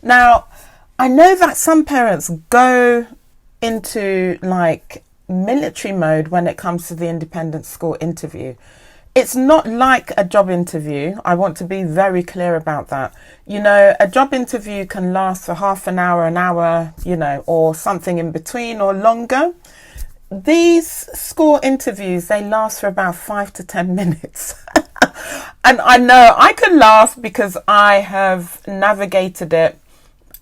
Now, I know that some parents go into like military mode when it comes to the independent school interview. It's not like a job interview. I want to be very clear about that. You know, a job interview can last for half an hour, you know, or something in between or longer. These school interviews, they last for about 5 to 10 minutes. And I know I can laugh because I have navigated it,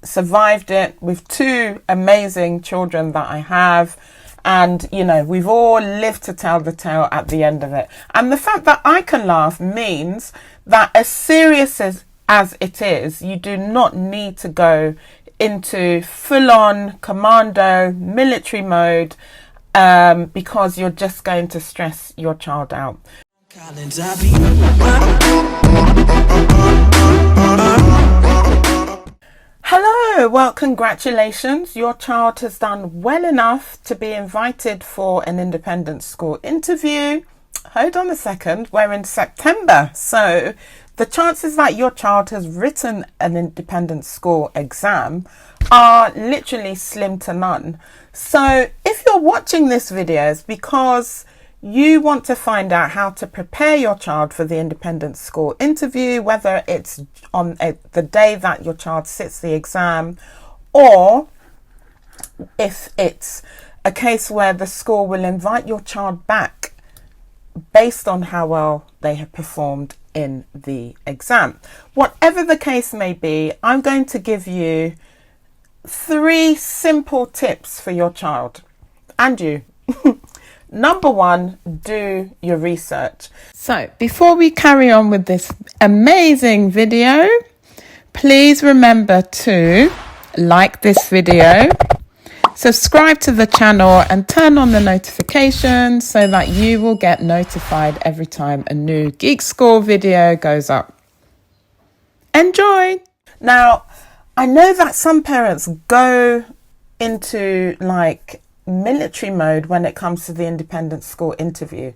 survived it with two amazing children that I have. And, you know, we've all lived to tell the tale at the end of it. And the fact that I can laugh means that as serious as it is, you do not need to go into full-on commando military mode because you're just going to stress your child out. Hello, well, congratulations. Your child has done well enough to be invited for an independent school interview. Hold on a second, we're in September. So the chances that your child has written an independent school exam are literally slim to none. So if you're watching this video, it's because you want to find out how to prepare your child for the independent school interview, whether it's on the day that your child sits the exam, or if it's a case where the school will invite your child back based on how well they have performed in the exam. Whatever the case may be, I'm going to give you 3 simple tips for your child and you. Number 1, do your research. So before we carry on with this amazing video, please remember to like this video, subscribe to the channel and turn on the notifications so that you will get notified every time a new Geek School video goes up. Enjoy! Now, I know that some parents go into like military mode when it comes to the independent school interview.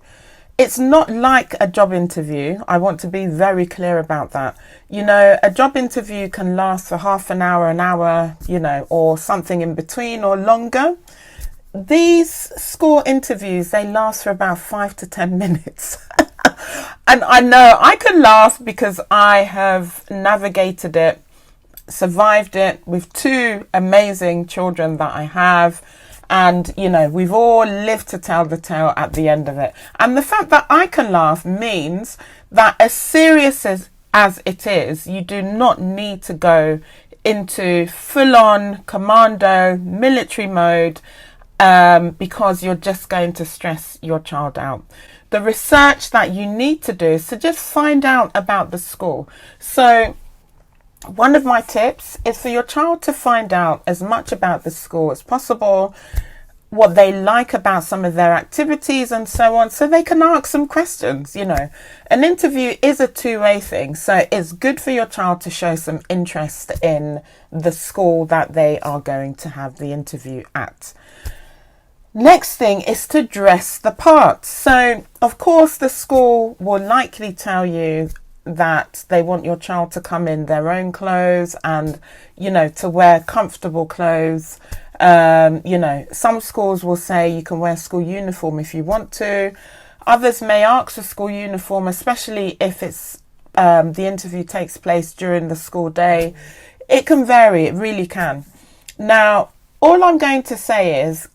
It's not like a job interview. I want to be very clear about that. You know, a job interview can last for half an hour, you know, or something in between or longer. These school interviews, they last for about 5 to 10 minutes. And I know I can laugh because I have navigated it, survived it with 2 amazing children that I have. And, you know, we've all lived to tell the tale at the end of it. And the fact that I can laugh means that as serious as it is, you do not need to go into full-on commando military mode because you're just going to stress your child out. The research that you need to do is to just find out about the school. So one of my tips is for your child to find out as much about the school as possible, what they like about some of their activities and so on, so they can ask some questions. You know, an interview is a two-way thing, so it's good for your child to show some interest in the school that they are going to have the interview at. Next thing is to dress the part. So, of course, the school will likely tell you that they want your child to come in their own clothes and, you know, to wear comfortable clothes. You know, some schools will say you can wear school uniform if you want to. Others may ask for school uniform, especially if it's the interview takes place during the school day. It can vary, it really can. Now, all I'm going to say is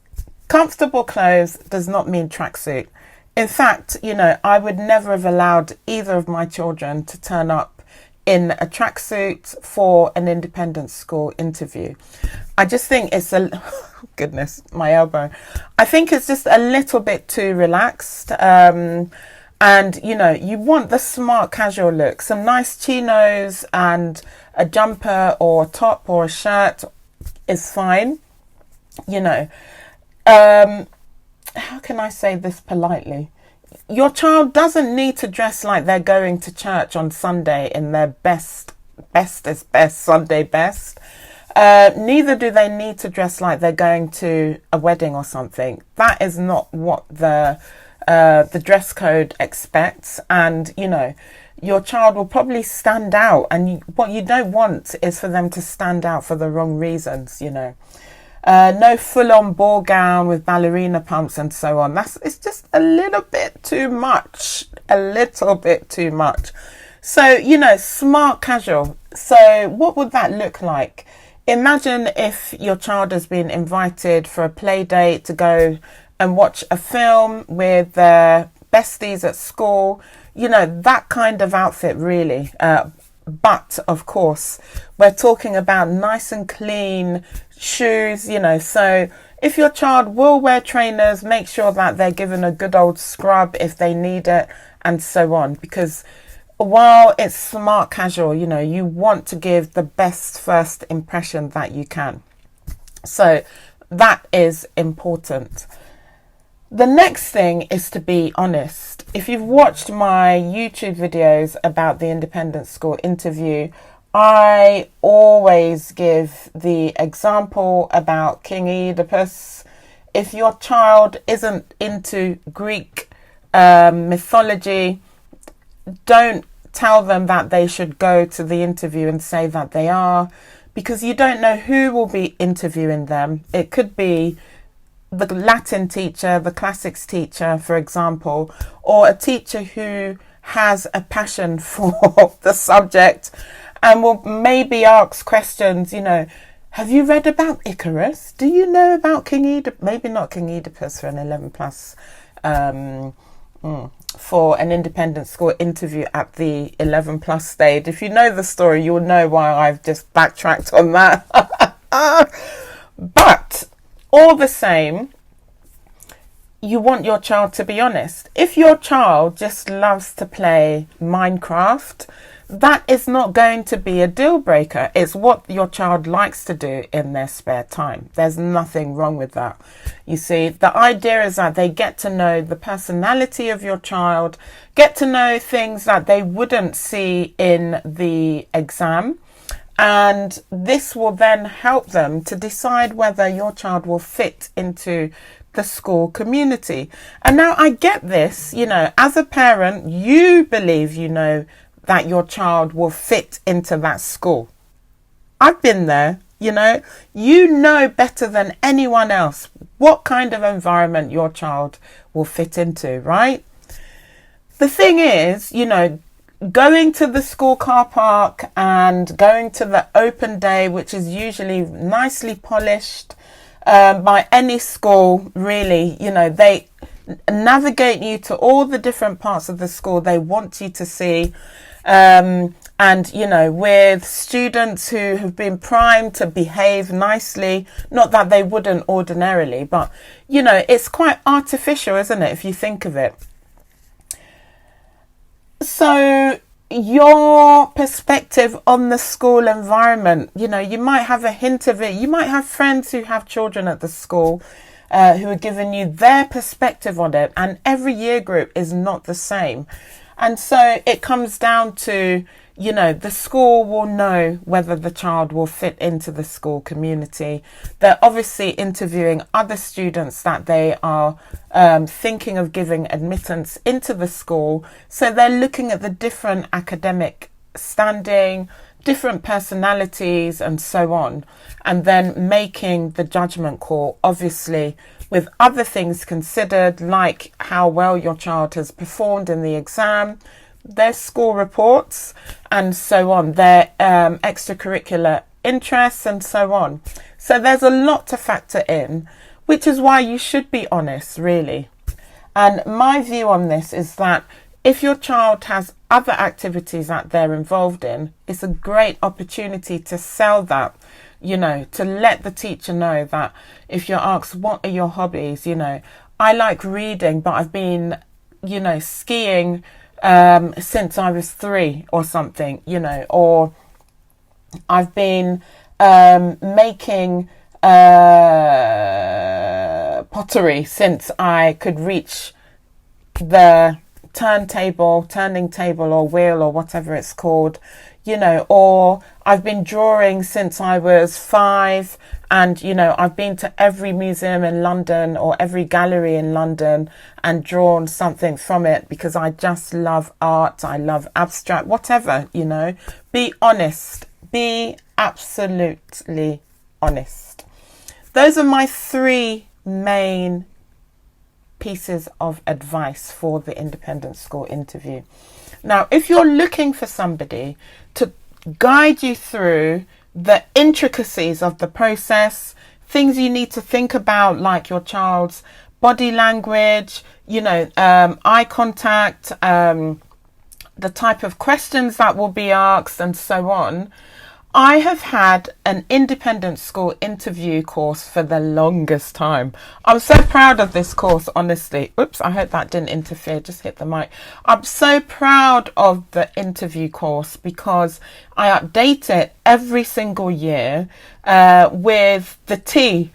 comfortable clothes does not mean tracksuit. In fact, you know, I would never have allowed either of my children to turn up in a tracksuit for an independent school interview. I just think it's goodness, my elbow. I think it's just a little bit too relaxed. And, you know, you want the smart casual look, some nice chinos and a jumper or a top or a shirt is fine. You know, how can I say this politely? Your child doesn't need to dress like they're going to church on Sunday in their best Sunday best. Neither do they need to dress like they're going to a wedding or something. That is not what the dress code expects. And, you know, your child will probably stand out, and what you don't want is for them to stand out for the wrong reasons, you know. No full-on ball gown with ballerina pumps and so on. It's just a little bit too much. So, you know, smart casual. So what would that look like? Imagine if your child has been invited for a play date to go and watch a film with their besties at school. You know, that kind of outfit, really. But of course, we're talking about nice and clean shoes, you know. So if your child will wear trainers, make sure that they're given a good old scrub if they need it, and so on. Because while it's smart casual, you know, you want to give the best first impression that you can. So that is important. The next thing is to be honest. If you've watched my YouTube videos about the independent school interview, I always give the example about King Oedipus. If your child isn't into Greek mythology, don't tell them that they should go to the interview and say that they are, because you don't know who will be interviewing them. It could be the Latin teacher, the classics teacher, for example, or a teacher who has a passion for the subject and will maybe ask questions, you know, have you read about Icarus? Do you know about King Oedipus? Maybe not King Oedipus for an 11 plus, for an independent school interview at the 11 plus stage. If you know the story, you'll know why I've just backtracked on that. But all the same, you want your child to be honest. If your child just loves to play Minecraft, that is not going to be a deal breaker. It's what your child likes to do in their spare time. There's nothing wrong with that. You see, the idea is that they get to know the personality of your child, get to know things that they wouldn't see in the exam. And this will then help them to decide whether your child will fit into the school community. And now I get this, you know, as a parent, you believe you know that your child will fit into that school. I've been there, you know better than anyone else what kind of environment your child will fit into, right? The thing is, you know, going to the school car park and going to the open day, which is usually nicely polished by any school, really, you know, they navigate you to all the different parts of the school they want you to see. And, you know, with students who have been primed to behave nicely, not that they wouldn't ordinarily, but, you know, it's quite artificial, isn't it, if you think of it? So your perspective on the school environment, you know, you might have a hint of it. You might have friends who have children at the school who are giving you their perspective on it. And every year group is not the same. And so it comes down to, you know, the school will know whether the child will fit into the school community. They're obviously interviewing other students that they are thinking of giving admittance into the school. So they're looking at the different academic standing, different personalities and so on, and then making the judgment call, obviously, with other things considered, like how well your child has performed in the exam, their school reports, and so on, their extracurricular interests, and so on. So there's a lot to factor in, which is why you should be honest, really. And my view on this is that if your child has other activities that they're involved in, it's a great opportunity to sell that, you know, to let the teacher know that if you're asked, what are your hobbies? You know, I like reading, but I've been, you know, skiing since I was 3 or something, you know, or I've been making pottery since I could reach the turning table or wheel or whatever it's called. you know, or I've been drawing since I was 5, and, you know, I've been to every museum in London or every gallery in London and drawn something from it because I just love art, I love abstract, whatever, you know. Be honest. Be absolutely honest. Those are my 3 main pieces of advice for the independent school interview. Now, if you're looking for somebody to guide you through the intricacies of the process, things you need to think about, like your child's body language, you know, eye contact, the type of questions that will be asked, and so on, I have had an independent school interview course for the longest time. I'm so proud of this course, honestly. Oops, I hope that didn't interfere, just hit the mic. I'm so proud of the interview course because I update it every single year with the tea.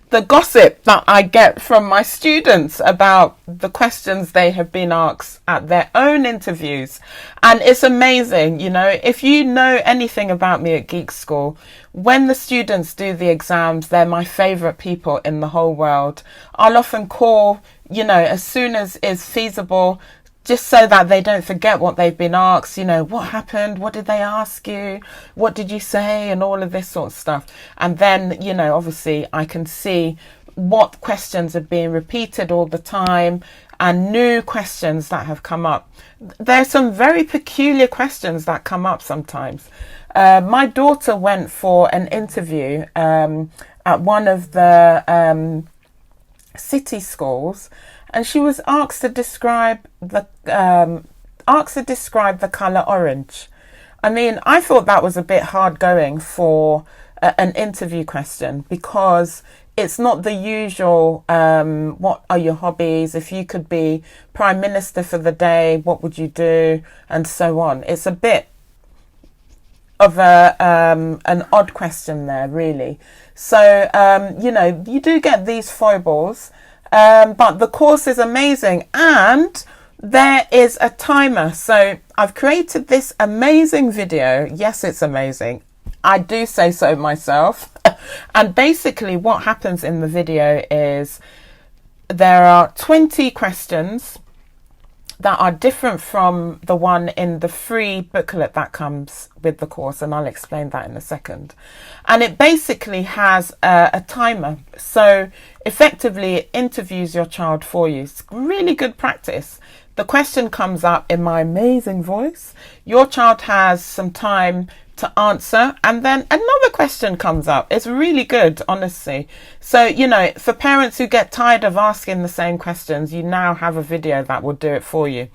The gossip that I get from my students about the questions they have been asked at their own interviews. And it's amazing, you know, if you know anything about me at Geek School, when the students do the exams, they're my favourite people in the whole world. I'll often call, you know, as soon as is feasible, just so that they don't forget what they've been asked, you know, what happened, what did they ask you, what did you say, and all of this sort of stuff. And then, you know, obviously I can see what questions are being repeated all the time and new questions that have come up. There's some very peculiar questions that come up sometimes. My daughter went for an interview at one of the city schools, and she was asked to describe the colour orange. I mean, I thought that was a bit hard going for an interview question because it's not the usual, what are your hobbies? If you could be Prime Minister for the day, what would you do? And so on. It's a bit of an odd question there, really. So, you know, you do get these foibles. But the course is amazing, and there is a timer. So I've created this amazing video. Yes, it's amazing. I do say so myself. And basically what happens in the video is there are 20 questions that are different from the one in the free booklet that comes with the course, and I'll explain that in a second. And it basically has a timer, so effectively it interviews your child for you. It's really good practice. The question comes up in my amazing voice, your child has some time to answer, and then another question comes up. It's really good, honestly. So, you know, for parents who get tired of asking the same questions, you now have a video that will do it for you.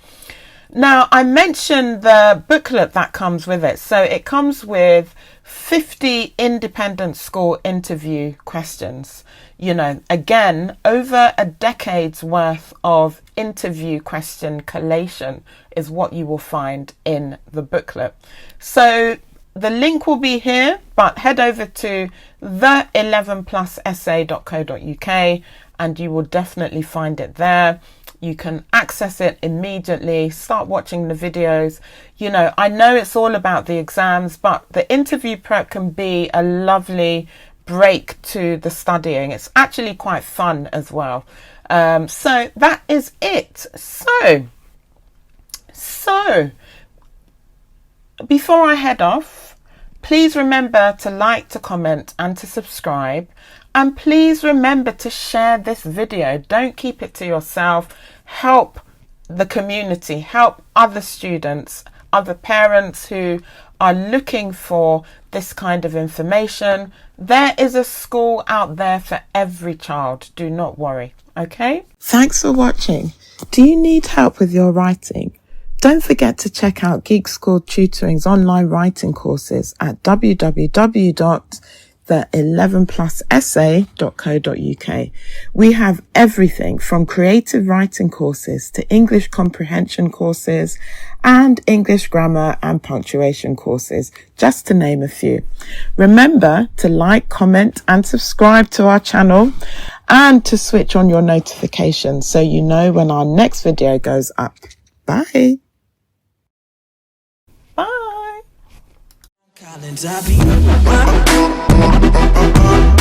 Now, I mentioned the booklet that comes with it. So it comes with 50 independent school interview questions. You know, again, over a decade's worth of interview question collation is what you will find in the booklet. So the link will be here, but head over to the11plusessay.co.uk and you will definitely find it there. You can access it immediately, start watching the videos. You know, I know it's all about the exams, but the interview prep can be a lovely break to the studying. It's actually quite fun as well. So that is it. So before I head off, please remember to like, to comment and to subscribe. And please remember to share this video. Don't keep it to yourself. Help the community, help other students, other parents who are looking for this kind of information. There is a school out there for every child. Do not worry. Okay? Thanks for watching. Do you need help with your writing? Don't forget to check out Geek School Tutoring's online writing courses at www.the11plusessay.co.uk. We have everything from creative writing courses to English comprehension courses and English grammar and punctuation courses, just to name a few. Remember to like, comment and subscribe to our channel and to switch on your notifications so you know when our next video goes up. Bye. Bye. silence. I be